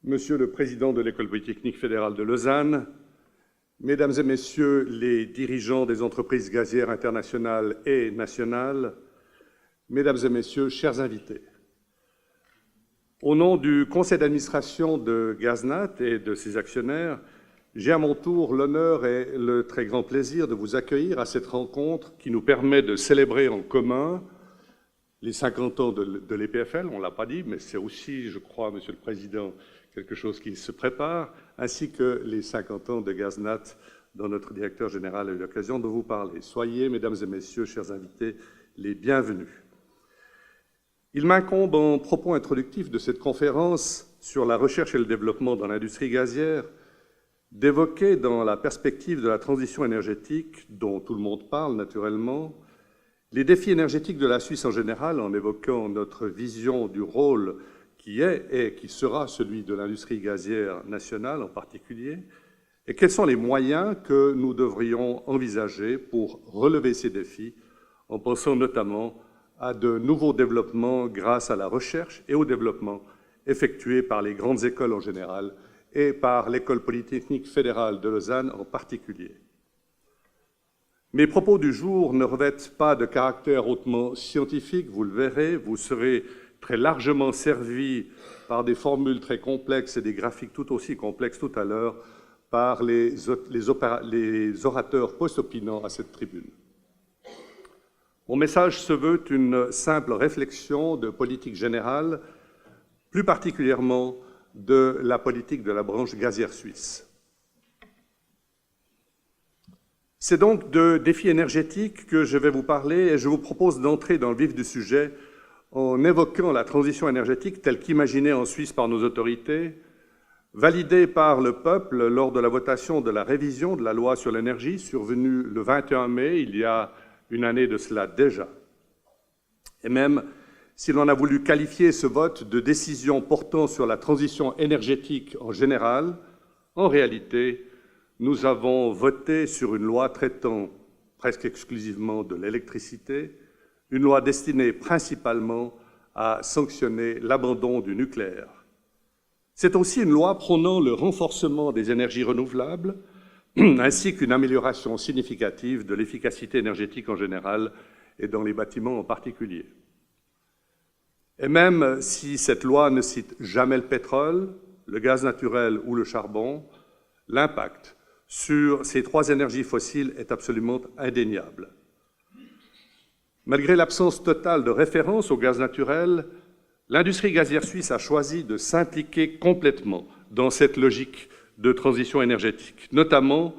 Monsieur le Président de l'École polytechnique fédérale de Lausanne, Mesdames et Messieurs les dirigeants des entreprises gazières internationales et nationales, Mesdames et Messieurs, chers invités, au nom du conseil d'administration de Gaznat et de ses actionnaires, j'ai à mon tour l'honneur et le très grand plaisir de vous accueillir à cette rencontre qui nous permet de célébrer en commun les 50 ans de l'EPFL, on ne l'a pas dit, mais c'est aussi, je crois, Monsieur le Président, quelque chose qui se prépare, ainsi que les 50 ans de Gaznat, dont notre directeur général a eu l'occasion de vous parler. Soyez, Mesdames et Messieurs, chers invités, les bienvenus. Il m'incombe en propos introductifs de cette conférence sur la recherche et le développement dans l'industrie gazière d'évoquer, dans la perspective de la transition énergétique, dont tout le monde parle naturellement, les défis énergétiques de la Suisse en général, en évoquant notre vision du rôle qui est et qui sera celui de l'industrie gazière nationale en particulier, et quels sont les moyens que nous devrions envisager pour relever ces défis, en pensant notamment à de nouveaux développements grâce à la recherche et au développement effectués par les grandes écoles en général et par l'École polytechnique fédérale de Lausanne en particulier. Mes propos du jour ne revêtent pas de caractère hautement scientifique, vous le verrez, vous serez très largement servi par des formules très complexes et des graphiques tout aussi complexes tout à l'heure par les orateurs post-opinants à cette tribune. Mon message se veut une simple réflexion de politique générale, plus particulièrement de la politique de la branche gazière suisse. C'est donc de défis énergétiques que je vais vous parler et je vous propose d'entrer dans le vif du sujet en évoquant la transition énergétique telle qu'imaginée en Suisse par nos autorités, validée par le peuple lors de la votation de la révision de la loi sur l'énergie survenue le 21 mai, il y a une année de cela déjà. Et même si l'on a voulu qualifier ce vote de décision portant sur la transition énergétique en général, en réalité, nous avons voté sur une loi traitant presque exclusivement de l'électricité, une loi destinée principalement à sanctionner l'abandon du nucléaire. C'est aussi une loi prônant le renforcement des énergies renouvelables, ainsi qu'une amélioration significative de l'efficacité énergétique en général et dans les bâtiments en particulier. Et même si cette loi ne cite jamais le pétrole, le gaz naturel ou le charbon, l'impact sur ces trois énergies fossiles est absolument indéniable. Malgré l'absence totale de référence au gaz naturel, l'industrie gazière suisse a choisi de s'impliquer complètement dans cette logique de transition énergétique, notamment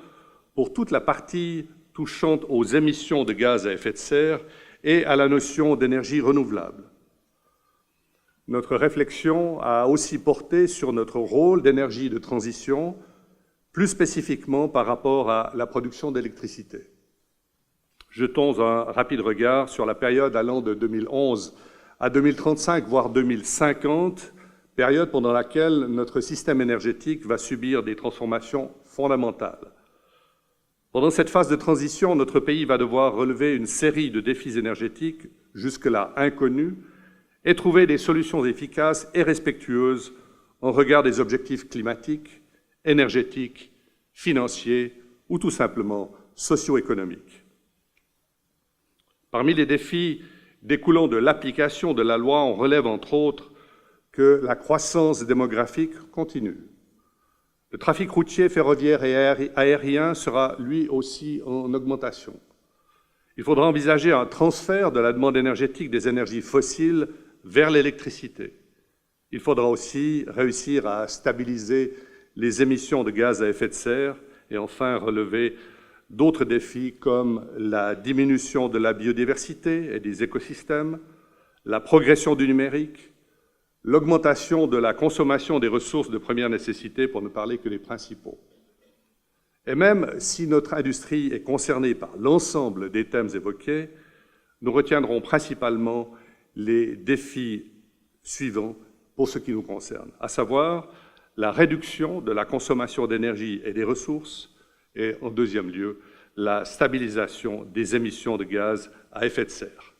pour toute la partie touchant aux émissions de gaz à effet de serre et à la notion d'énergie renouvelable. Notre réflexion a aussi porté sur notre rôle d'énergie de transition, plus spécifiquement par rapport à la production d'électricité. Jetons un rapide regard sur la période allant de 2011 à 2035, voire 2050, période pendant laquelle notre système énergétique va subir des transformations fondamentales. Pendant cette phase de transition, notre pays va devoir relever une série de défis énergétiques jusque-là inconnus et trouver des solutions efficaces et respectueuses en regard des objectifs climatiques, énergétiques, financiers ou tout simplement socio-économiques. Parmi les défis découlant de l'application de la loi, on relève entre autres que la croissance démographique continue. Le trafic routier, ferroviaire et aérien sera lui aussi en augmentation. Il faudra envisager un transfert de la demande énergétique des énergies fossiles vers l'électricité. Il faudra aussi réussir à stabiliser les émissions de gaz à effet de serre et enfin relever d'autres défis comme la diminution de la biodiversité et des écosystèmes, la progression du numérique, l'augmentation de la consommation des ressources de première nécessité, pour ne parler que des principaux. Et même si notre industrie est concernée par l'ensemble des thèmes évoqués, nous retiendrons principalement les défis suivants pour ce qui nous concerne, à savoir la réduction de la consommation d'énergie et des ressources, et en deuxième lieu, la stabilisation des émissions de gaz à effet de serre.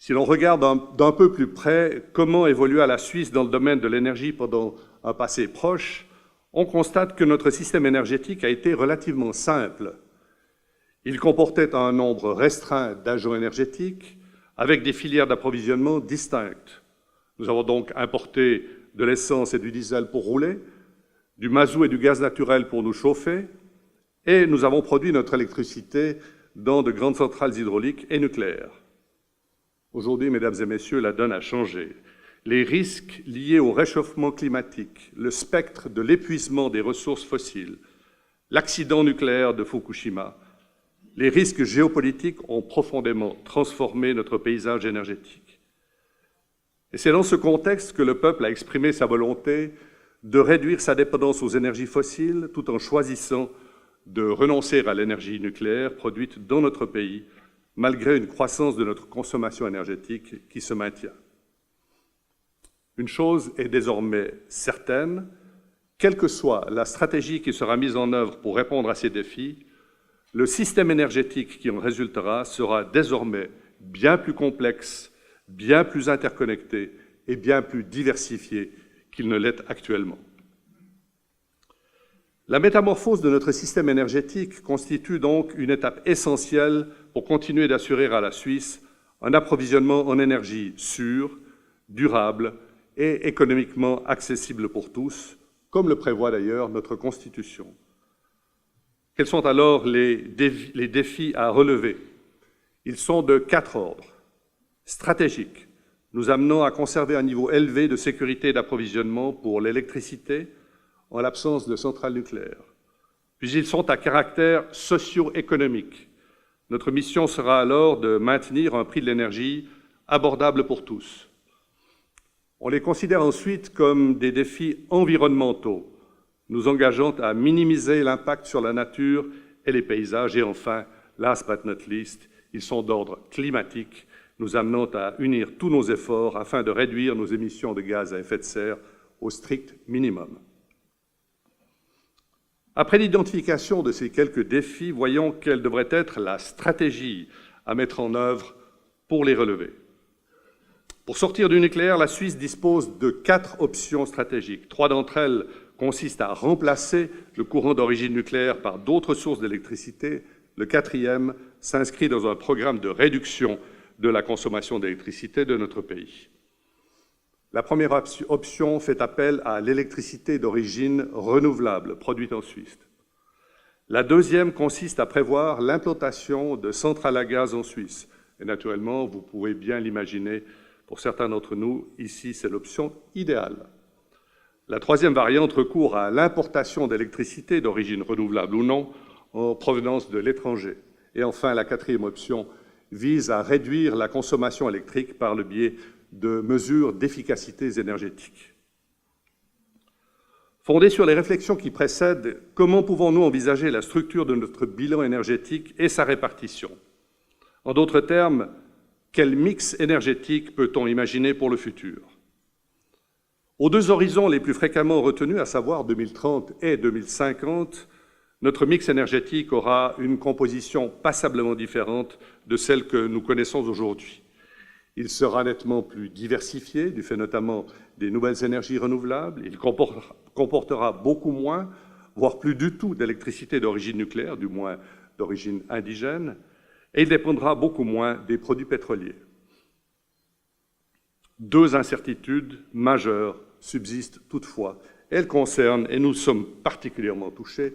Si l'on regarde d'un peu plus près comment évolua la Suisse dans le domaine de l'énergie pendant un passé proche, on constate que notre système énergétique a été relativement simple. Il comportait un nombre restreint d'agents énergétiques avec des filières d'approvisionnement distinctes. Nous avons donc importé de l'essence et du diesel pour rouler, du mazout et du gaz naturel pour nous chauffer, et nous avons produit notre électricité dans de grandes centrales hydrauliques et nucléaires. Aujourd'hui, mesdames et messieurs, la donne a changé. Les risques liés au réchauffement climatique, le spectre de l'épuisement des ressources fossiles, l'accident nucléaire de Fukushima, les risques géopolitiques ont profondément transformé notre paysage énergétique. Et c'est dans ce contexte que le peuple a exprimé sa volonté de réduire sa dépendance aux énergies fossiles tout en choisissant de renoncer à l'énergie nucléaire produite dans notre pays, malgré une croissance de notre consommation énergétique qui se maintient. Une chose est désormais certaine, quelle que soit la stratégie qui sera mise en œuvre pour répondre à ces défis, le système énergétique qui en résultera sera désormais bien plus complexe, bien plus interconnecté et bien plus diversifié qu'il ne l'est actuellement. La métamorphose de notre système énergétique constitue donc une étape essentielle pour continuer d'assurer à la Suisse un approvisionnement en énergie sûr, durable et économiquement accessible pour tous, comme le prévoit d'ailleurs notre Constitution. Quels sont alors les défis à relever? Ils sont de 4 ordres. Stratégiques. Nous amenons à conserver un niveau élevé de sécurité d'approvisionnement pour l'électricité en l'absence de centrales nucléaires. Puis ils sont à caractère socio-économique. Notre mission sera alors de maintenir un prix de l'énergie abordable pour tous. On les considère ensuite comme des défis environnementaux, nous engageant à minimiser l'impact sur la nature et les paysages. Et enfin, last but not least, ils sont d'ordre climatique, nous amenant à unir tous nos efforts afin de réduire nos émissions de gaz à effet de serre au strict minimum. Après l'identification de ces quelques défis, voyons quelle devrait être la stratégie à mettre en œuvre pour les relever. Pour sortir du nucléaire, la Suisse dispose de 4 options stratégiques. 3 d'entre elles consistent à remplacer le courant d'origine nucléaire par d'autres sources d'électricité. Le 4e s'inscrit dans un programme de réduction de la consommation d'électricité de notre pays. La première option fait appel à l'électricité d'origine renouvelable, produite en Suisse. La deuxième consiste à prévoir l'implantation de centrales à gaz en Suisse. Et naturellement, vous pouvez bien l'imaginer, pour certains d'entre nous, ici, c'est l'option idéale. La troisième variante recourt à l'importation d'électricité d'origine renouvelable ou non, en provenance de l'étranger. Et enfin, la 4e option vise à réduire la consommation électrique par le biais de mesures d'efficacité énergétique. Fondée sur les réflexions qui précèdent, comment pouvons-nous envisager la structure de notre bilan énergétique et sa répartition? En d'autres termes, quel mix énergétique peut-on imaginer pour le futur? Aux 2 horizons les plus fréquemment retenus, à savoir 2030 et 2050, notre mix énergétique aura une composition passablement différente de celle que nous connaissons aujourd'hui. Il sera nettement plus diversifié, du fait notamment des nouvelles énergies renouvelables. Il comportera beaucoup moins, voire plus du tout, d'électricité d'origine nucléaire, du moins d'origine indigène, et il dépendra beaucoup moins des produits pétroliers. 2 incertitudes majeures subsistent toutefois. Elles concernent, et nous sommes particulièrement touchés,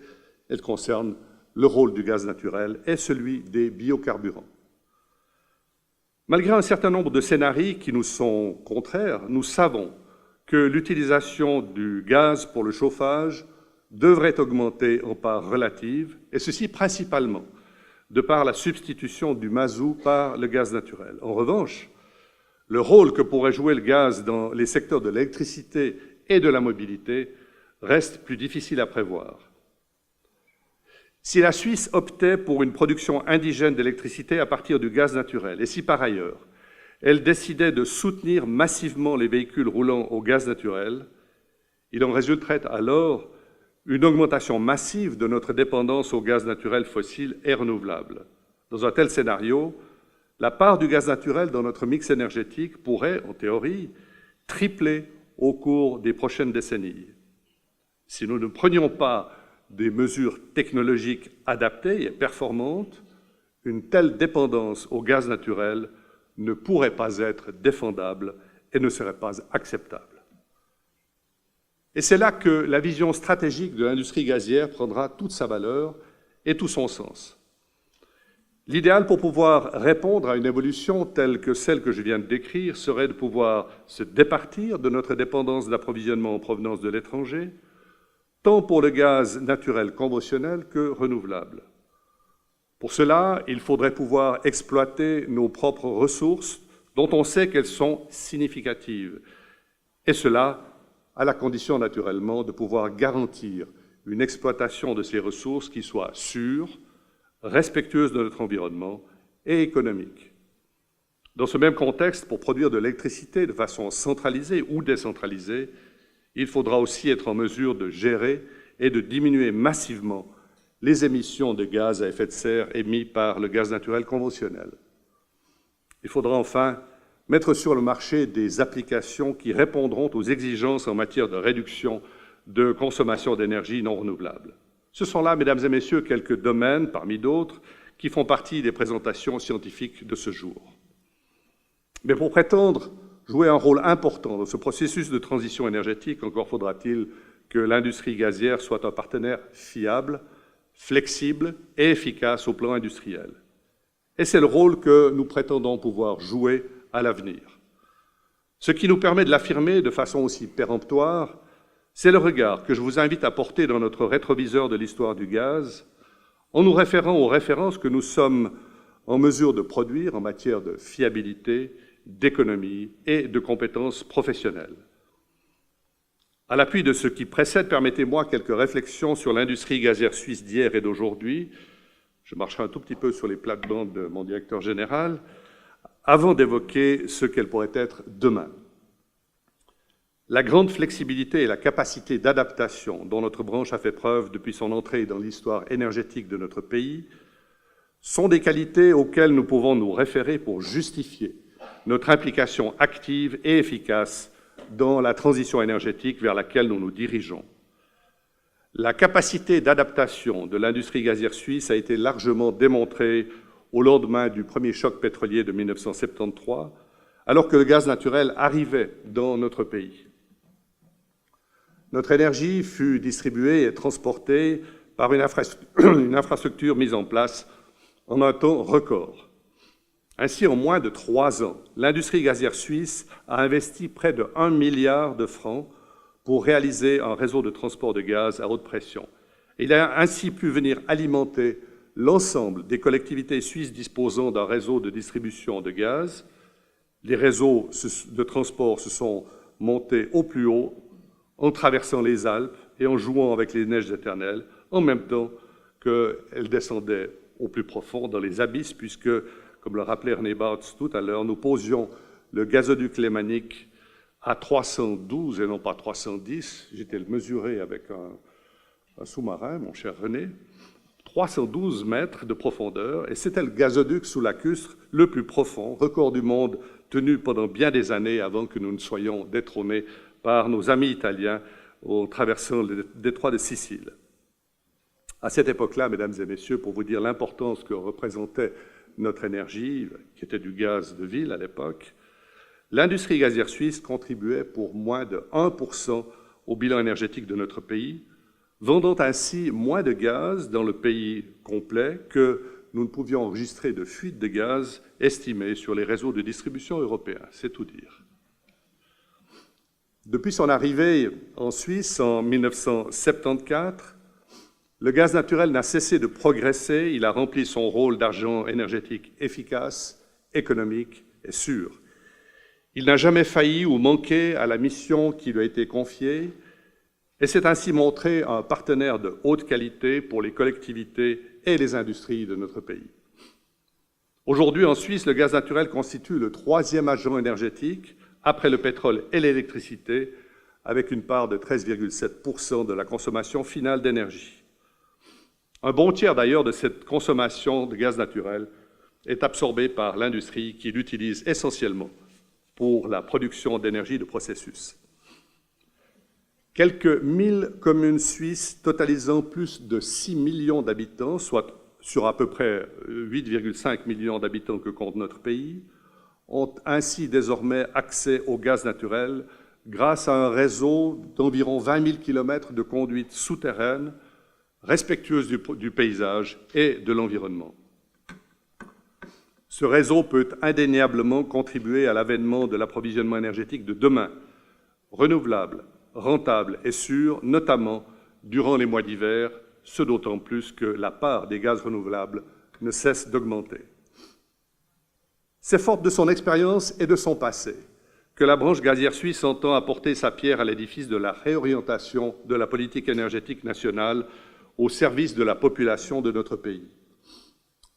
elles concernent le rôle du gaz naturel et celui des biocarburants. Malgré un certain nombre de scénarios qui nous sont contraires, nous savons que l'utilisation du gaz pour le chauffage devrait augmenter en part relative, et ceci principalement de par la substitution du mazout par le gaz naturel. En revanche, le rôle que pourrait jouer le gaz dans les secteurs de l'électricité et de la mobilité reste plus difficile à prévoir. Si la Suisse optait pour une production indigène d'électricité à partir du gaz naturel, et si par ailleurs elle décidait de soutenir massivement les véhicules roulant au gaz naturel, il en résulterait alors une augmentation massive de notre dépendance au gaz naturel fossile et renouvelable. Dans un tel scénario, la part du gaz naturel dans notre mix énergétique pourrait, en théorie, tripler au cours des prochaines décennies. Si nous ne prenions pas des mesures technologiques adaptées et performantes, une telle dépendance au gaz naturel ne pourrait pas être défendable et ne serait pas acceptable. Et c'est là que la vision stratégique de l'industrie gazière prendra toute sa valeur et tout son sens. L'idéal pour pouvoir répondre à une évolution telle que celle que je viens de décrire serait de pouvoir se départir de notre dépendance d'approvisionnement en provenance de l'étranger, tant pour le gaz naturel conventionnel que renouvelable. Pour cela, il faudrait pouvoir exploiter nos propres ressources, dont on sait qu'elles sont significatives, et cela à la condition naturellement de pouvoir garantir une exploitation de ces ressources qui soit sûre, respectueuse de notre environnement et économique. Dans ce même contexte, pour produire de l'électricité de façon centralisée ou décentralisée, il faudra aussi être en mesure de gérer et de diminuer massivement les émissions de gaz à effet de serre émis par le gaz naturel conventionnel. Il faudra enfin mettre sur le marché des applications qui répondront aux exigences en matière de réduction de consommation d'énergie non renouvelable. Ce sont là, mesdames et messieurs, quelques domaines, parmi d'autres, qui font partie des présentations scientifiques de ce jour. Mais pour prétendre jouer un rôle important dans ce processus de transition énergétique, encore faudra-t-il que l'industrie gazière soit un partenaire fiable, flexible et efficace au plan industriel. Et c'est le rôle que nous prétendons pouvoir jouer à l'avenir. Ce qui nous permet de l'affirmer de façon aussi péremptoire, c'est le regard que je vous invite à porter dans notre rétroviseur de l'histoire du gaz, en nous référant aux références que nous sommes en mesure de produire en matière de fiabilité, d'économie et de compétences professionnelles. À l'appui de ce qui précède, permettez-moi quelques réflexions sur l'industrie gazière suisse d'hier et d'aujourd'hui. Je marcherai un tout petit peu sur les plates-bandes de mon directeur général, avant d'évoquer ce qu'elle pourrait être demain. La grande flexibilité et la capacité d'adaptation dont notre branche a fait preuve depuis son entrée dans l'histoire énergétique de notre pays sont des qualités auxquelles nous pouvons nous référer pour justifier notre implication active et efficace dans la transition énergétique vers laquelle nous nous dirigeons. La capacité d'adaptation de l'industrie gazière suisse a été largement démontrée au lendemain du premier choc pétrolier de 1973, alors que le gaz naturel arrivait dans notre pays. Notre énergie fut distribuée et transportée par une infrastructure mise en place en un temps record. Ainsi, en moins de 3 ans, l'industrie gazière suisse a investi près de 1 milliard de francs pour réaliser un réseau de transport de gaz à haute pression. Il a ainsi pu venir alimenter l'ensemble des collectivités suisses disposant d'un réseau de distribution de gaz. Les réseaux de transport se sont montés au plus haut en traversant les Alpes et en jouant avec les neiges éternelles, en même temps qu'elles descendaient au plus profond dans les abysses, puisque, comme le rappelait René Barthes tout à l'heure, nous posions le gazoduc lémanique à 312 et non pas 310. J'étais le mesuré avec un sous-marin, mon cher René. 312 mètres de profondeur, et c'était le gazoduc sous lacustre le plus profond, record du monde tenu pendant bien des années avant que nous ne soyons détrônés par nos amis italiens en traversant le détroit de Sicile. À cette époque-là, mesdames et messieurs, pour vous dire l'importance que représentait notre énergie, qui était du gaz de ville à l'époque, l'industrie gazière suisse contribuait pour moins de 1% au bilan énergétique de notre pays, vendant ainsi moins de gaz dans le pays complet que nous ne pouvions enregistrer de fuites de gaz estimées sur les réseaux de distribution européens. C'est tout dire. Depuis son arrivée en Suisse en 1974, le gaz naturel n'a cessé de progresser. Il a rempli son rôle d'argent énergétique efficace, économique et sûr. Il n'a jamais failli ou manqué à la mission qui lui a été confiée et s'est ainsi montré un partenaire de haute qualité pour les collectivités et les industries de notre pays. Aujourd'hui, en Suisse, le gaz naturel constitue le 3e agent énergétique, après le pétrole et l'électricité, avec une part de 13,7% de la consommation finale d'énergie. Un bon tiers, d'ailleurs, de cette consommation de gaz naturel est absorbé par l'industrie qui l'utilise essentiellement pour la production d'énergie de processus. Quelques 1000 communes suisses totalisant plus de 6 millions d'habitants, soit sur à peu près 8,5 millions d'habitants que compte notre pays, ont ainsi désormais accès au gaz naturel grâce à un réseau d'environ 20 000 km de conduites souterraines respectueuses du paysage et de l'environnement. Ce réseau peut indéniablement contribuer à l'avènement de l'approvisionnement énergétique de demain, renouvelable, rentable et sûr, notamment durant les mois d'hiver, ce d'autant plus que la part des gaz renouvelables ne cesse d'augmenter. C'est forte de son expérience et de son passé que la branche gazière suisse entend apporter sa pierre à l'édifice de la réorientation de la politique énergétique nationale au service de la population de notre pays.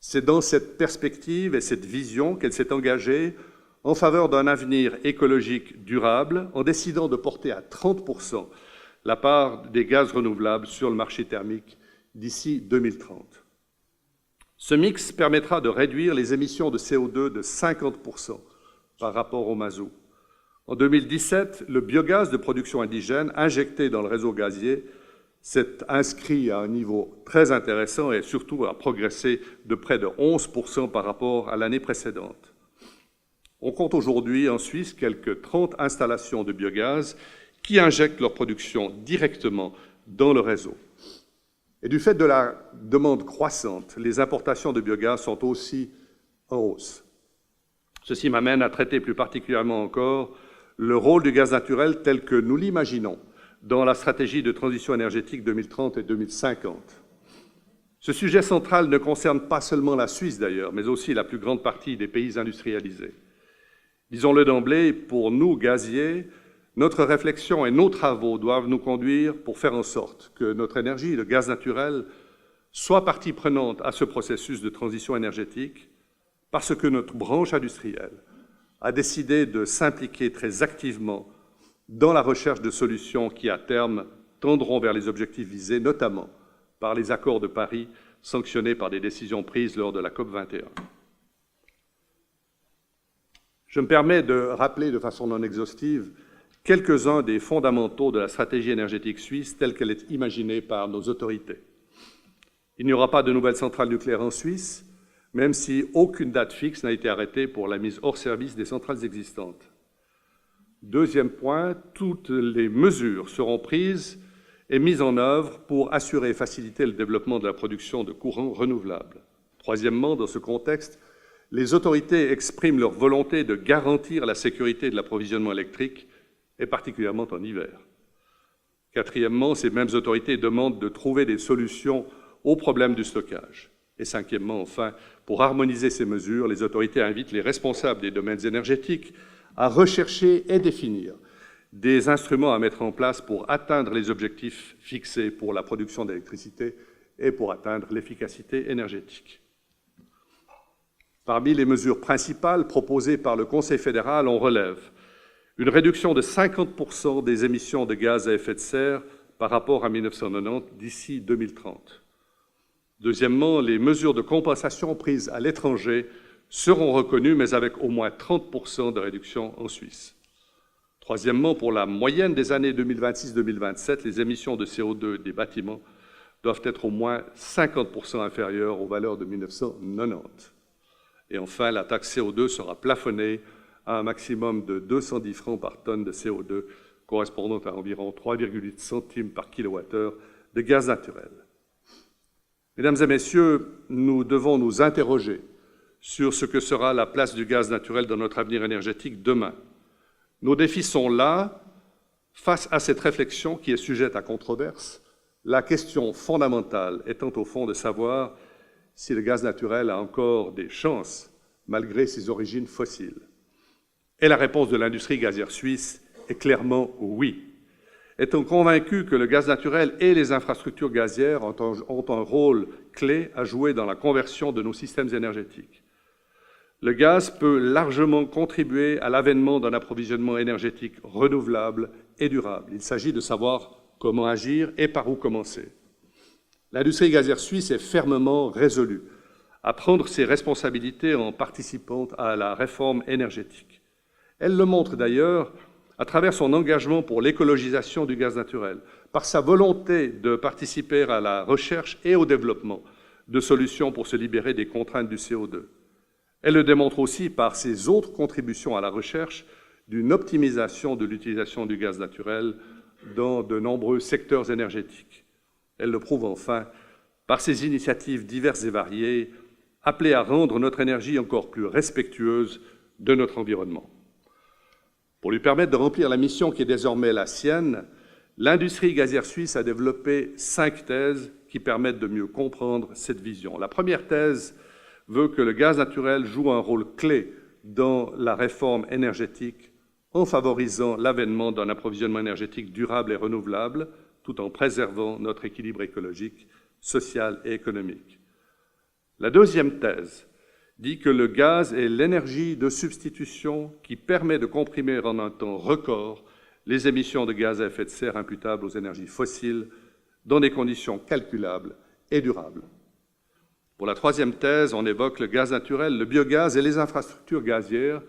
C'est dans cette perspective et cette vision qu'elle s'est engagée en faveur d'un avenir écologique durable en décidant de porter à 30% la part des gaz renouvelables sur le marché thermique d'ici 2030. Ce mix permettra de réduire les émissions de CO2 de 50% par rapport au mazout. En 2017, le biogaz de production indigène injecté dans le réseau gazier s'est inscrit à un niveau très intéressant et surtout a progressé de près de 11% par rapport à l'année précédente. On compte aujourd'hui en Suisse quelques 30 installations de biogaz qui injectent leur production directement dans le réseau. Et du fait de la demande croissante, les importations de biogaz sont aussi en hausse. Ceci m'amène à traiter plus particulièrement encore le rôle du gaz naturel tel que nous l'imaginons dans la stratégie de transition énergétique 2030 et 2050. Ce sujet central ne concerne pas seulement la Suisse d'ailleurs, mais aussi la plus grande partie des pays industrialisés. Disons-le d'emblée, pour nous, gaziers, notre réflexion et nos travaux doivent nous conduire pour faire en sorte que notre énergie, le gaz naturel, soit partie prenante à ce processus de transition énergétique, parce que notre branche industrielle a décidé de s'impliquer très activement dans la recherche de solutions qui, à terme, tendront vers les objectifs visés, notamment par les accords de Paris, sanctionnés par des décisions prises lors de la COP21. Je me permets de rappeler de façon non exhaustive quelques-uns des fondamentaux de la stratégie énergétique suisse telle qu'elle est imaginée par nos autorités. Il n'y aura pas de nouvelles centrales nucléaires en Suisse, même si aucune date fixe n'a été arrêtée pour la mise hors service des centrales existantes. Deuxième point, toutes les mesures seront prises et mises en œuvre pour assurer et faciliter le développement de la production de courants renouvelables. Troisièmement, dans ce contexte, les autorités expriment leur volonté de garantir la sécurité de l'approvisionnement électrique, et particulièrement en hiver. Quatrièmement, ces mêmes autorités demandent de trouver des solutions aux problèmes du stockage. Et cinquièmement, enfin, pour harmoniser ces mesures, les autorités invitent les responsables des domaines énergétiques à rechercher et définir des instruments à mettre en place pour atteindre les objectifs fixés pour la production d'électricité et pour atteindre l'efficacité énergétique. Parmi les mesures principales proposées par le Conseil fédéral, on relève une réduction de 50% des émissions de gaz à effet de serre par rapport à 1990 d'ici 2030. Deuxièmement, les mesures de compensation prises à l'étranger seront reconnues, mais avec au moins 30% de réduction en Suisse. Troisièmement, pour la moyenne des années 2026-2027, les émissions de CO2 des bâtiments doivent être au moins 50% inférieures aux valeurs de 1990. Et enfin, la taxe CO2 sera plafonnée à un maximum de 210 francs par tonne de CO2, correspondant à environ 3,8 centimes par kilowattheure de gaz naturel. Mesdames et messieurs, nous devons nous interroger sur ce que sera la place du gaz naturel dans notre avenir énergétique demain. Nos défis sont là. Face à cette réflexion qui est sujette à controverse, la question fondamentale étant au fond de savoir si le gaz naturel a encore des chances malgré ses origines fossiles. Et la réponse de l'industrie gazière suisse est clairement oui. Étant convaincu que le gaz naturel et les infrastructures gazières ont un rôle clé à jouer dans la conversion de nos systèmes énergétiques. Le gaz peut largement contribuer à l'avènement d'un approvisionnement énergétique renouvelable et durable. Il s'agit de savoir comment agir et par où commencer. L'industrie gazière suisse est fermement résolue à prendre ses responsabilités en participant à la réforme énergétique. Elle le montre d'ailleurs à travers son engagement pour l'écologisation du gaz naturel, par sa volonté de participer à la recherche et au développement de solutions pour se libérer des contraintes du CO2. Elle le démontre aussi par ses autres contributions à la recherche d'une optimisation de l'utilisation du gaz naturel dans de nombreux secteurs énergétiques. Elle le prouve enfin par ses initiatives diverses et variées, appelées à rendre notre énergie encore plus respectueuse de notre environnement. Pour lui permettre de remplir la mission qui est désormais la sienne, l'industrie gazière suisse a développé 5 thèses qui permettent de mieux comprendre cette vision. La première thèse veut que le gaz naturel joue un rôle clé dans la réforme énergétique en favorisant l'avènement d'un approvisionnement énergétique durable et renouvelable, tout en préservant notre équilibre écologique, social et économique. La deuxième thèse dit que le gaz est l'énergie de substitution qui permet de comprimer en un temps record les émissions de gaz à effet de serre imputables aux énergies fossiles dans des conditions calculables et durables. Pour la troisième thèse, on évoque le gaz naturel, le biogaz et les infrastructures gazières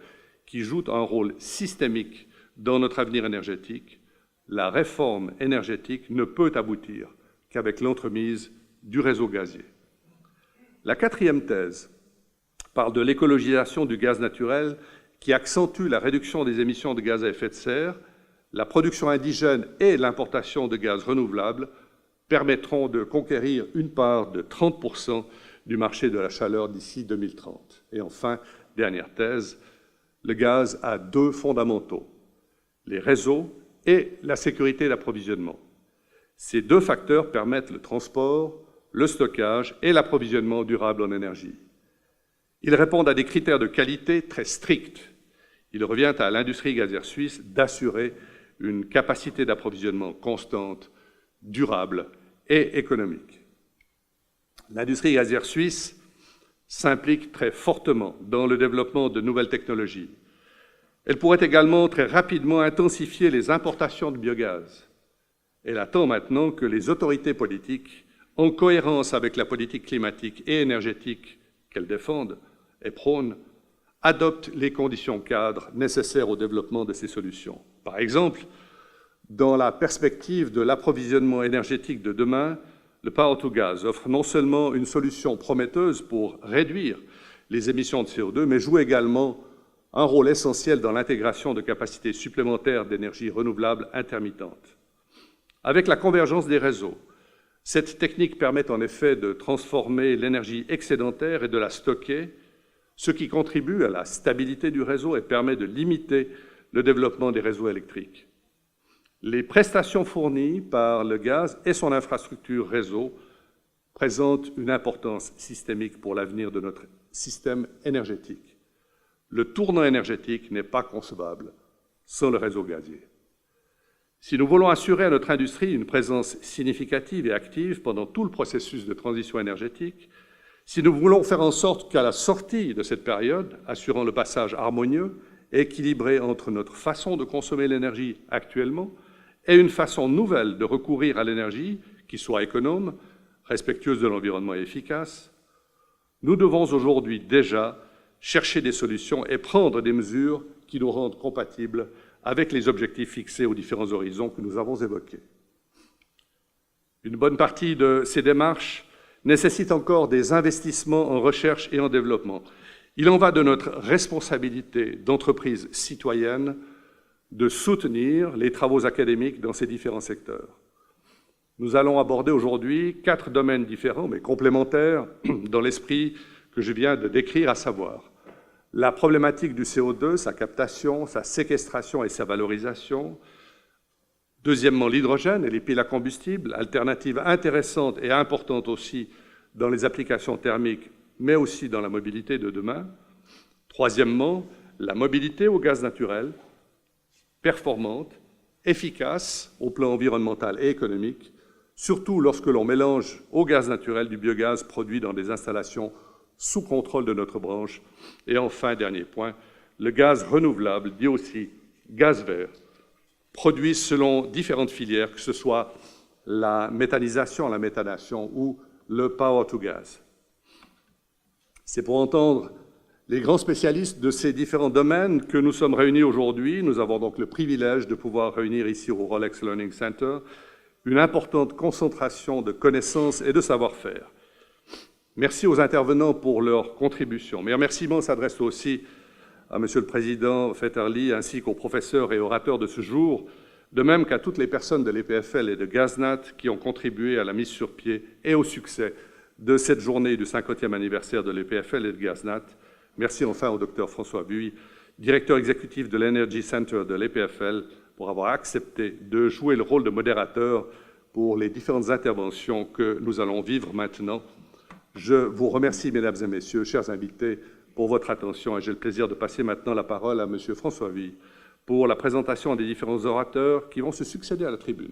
qui jouent un rôle systémique dans notre avenir énergétique. La réforme énergétique ne peut aboutir qu'avec l'entremise du réseau gazier. La quatrième thèse parle de l'écologisation du gaz naturel qui accentue la réduction des émissions de gaz à effet de serre. La production indigène et l'importation de gaz renouvelables permettront de conquérir une part de 30% du marché de la chaleur d'ici 2030. Et enfin, dernière thèse, le gaz a 2 fondamentaux, les réseaux et la sécurité d'approvisionnement. Ces 2 facteurs permettent le transport, le stockage et l'approvisionnement durable en énergie. Ils répondent à des critères de qualité très stricts. Il revient à l'industrie gazière suisse d'assurer une capacité d'approvisionnement constante, durable et économique. L'industrie gazière suisse s'implique très fortement dans le développement de nouvelles technologies. Elle pourrait également très rapidement intensifier les importations de biogaz. Elle attend maintenant que les autorités politiques, en cohérence avec la politique climatique et énergétique qu'elles défendent et prônent, adoptent les conditions cadres nécessaires au développement de ces solutions. Par exemple, dans la perspective de l'approvisionnement énergétique de demain, le Power-to-Gas offre non seulement une solution prometteuse pour réduire les émissions de CO2, mais joue également un rôle essentiel dans l'intégration de capacités supplémentaires d'énergie renouvelable intermittente. Avec la convergence des réseaux, cette technique permet en effet de transformer l'énergie excédentaire et de la stocker, ce qui contribue à la stabilité du réseau et permet de limiter le développement des réseaux électriques. Les prestations fournies par le gaz et son infrastructure réseau présentent une importance systémique pour l'avenir de notre système énergétique. Le tournant énergétique n'est pas concevable sans le réseau gazier. Si nous voulons assurer à notre industrie une présence significative et active pendant tout le processus de transition énergétique, si nous voulons faire en sorte qu'à la sortie de cette période, assurant le passage harmonieux et équilibré entre notre façon de consommer l'énergie actuellement et une façon nouvelle de recourir à l'énergie qui soit économe, respectueuse de l'environnement et efficace, nous devons aujourd'hui déjà chercher des solutions et prendre des mesures qui nous rendent compatibles avec les objectifs fixés aux différents horizons que nous avons évoqués. Une bonne partie de ces démarches nécessite encore des investissements en recherche et en développement. Il en va de notre responsabilité d'entreprise citoyenne de soutenir les travaux académiques dans ces différents secteurs. Nous allons aborder aujourd'hui 4 domaines différents, mais complémentaires, dans l'esprit que je viens de décrire, à savoir la problématique du CO2, sa captation, sa séquestration et sa valorisation. Deuxièmement, l'hydrogène et les piles à combustible, alternative intéressante et importante aussi dans les applications thermiques, mais aussi dans la mobilité de demain. Troisièmement, la mobilité au gaz naturel, performante, efficace au plan environnemental et économique, surtout lorsque l'on mélange au gaz naturel du biogaz produit dans des installations sous contrôle de notre branche. Et enfin, dernier point, le gaz renouvelable, dit aussi gaz vert, produit selon différentes filières, que ce soit la méthanisation, la méthanation ou le power to gas. C'est pour entendre les grands spécialistes de ces différents domaines que nous sommes réunis aujourd'hui. Nous avons donc le privilège de pouvoir réunir ici au Rolex Learning Center une importante concentration de connaissances et de savoir-faire. Merci aux intervenants pour leur contribution. Mes remerciements s'adressent aussi à Monsieur le Président Fetterly ainsi qu'aux professeurs et orateurs de ce jour, de même qu'à toutes les personnes de l'EPFL et de GazNat qui ont contribué à la mise sur pied et au succès de cette journée du 50e anniversaire de l'EPFL et de GazNat. Merci enfin au Dr François Buy, directeur exécutif de l'Energy Center de l'EPFL, pour avoir accepté de jouer le rôle de modérateur pour les différentes interventions que nous allons vivre maintenant. Je vous remercie, mesdames et messieurs, chers invités, pour votre attention et j'ai le plaisir de passer maintenant la parole à M. François Buy pour la présentation des différents orateurs qui vont se succéder à la tribune.